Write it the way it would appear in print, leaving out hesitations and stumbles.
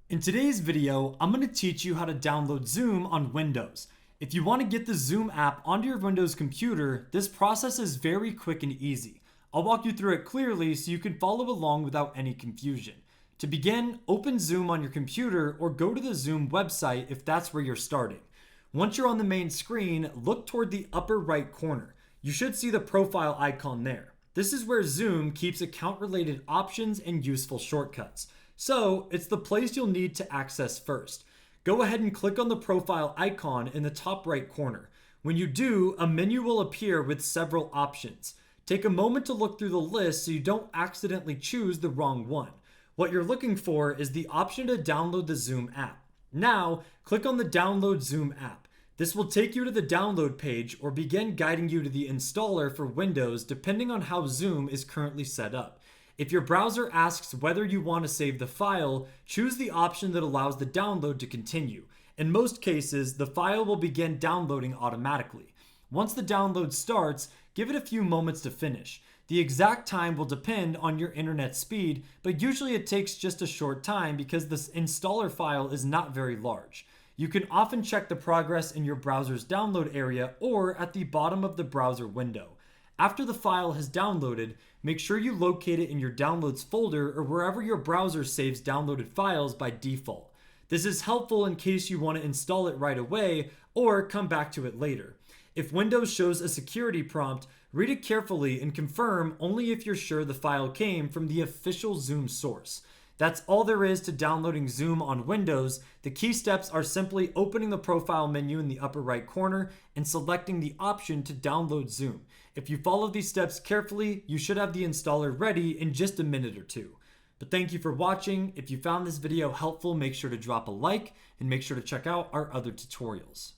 In today's video, I'm going to teach you how to download Zoom on Windows. If you want to get the Zoom app onto your Windows computer, this process is very quick and easy. I'll walk you through it clearly so you can follow along without any confusion. To begin, open Zoom on your computer or go to the Zoom website if that's where you're starting. Once you're on the main screen, look toward the upper right corner. You should see the profile icon there. This is where Zoom keeps account-related options and useful shortcuts. So it's the place you'll need to access first. Go ahead and click on the profile icon in the top right corner. When you do, a menu will appear with several options. Take a moment to look through the list so you don't accidentally choose the wrong one. What you're looking for is the option to download the Zoom app. Now, click on the Download Zoom app. This will take you to the download page or begin guiding you to the installer for Windows depending on how Zoom is currently set up. If your browser asks whether you want to save the file, choose the option that allows the download to continue. In most cases, the file will begin downloading automatically. Once the download starts, give it a few moments to finish. The exact time will depend on your internet speed, but usually it takes just a short time because this installer file is not very large. You can often check the progress in your browser's download area or at the bottom of the browser window. After the file has downloaded, make sure you locate it in your Downloads folder or wherever your browser saves downloaded files by default. This is helpful in case you want to install it right away or come back to it later. If Windows shows a security prompt, read it carefully and confirm only if you're sure the file came from the official Zoom source. That's all there is to downloading Zoom on Windows. The key steps are simply opening the profile menu in the upper right corner and selecting the option to download Zoom. If you follow these steps carefully, you should have the installer ready in just a minute or two. But thank you for watching. If you found this video helpful, make sure to drop a like and make sure to check out our other tutorials.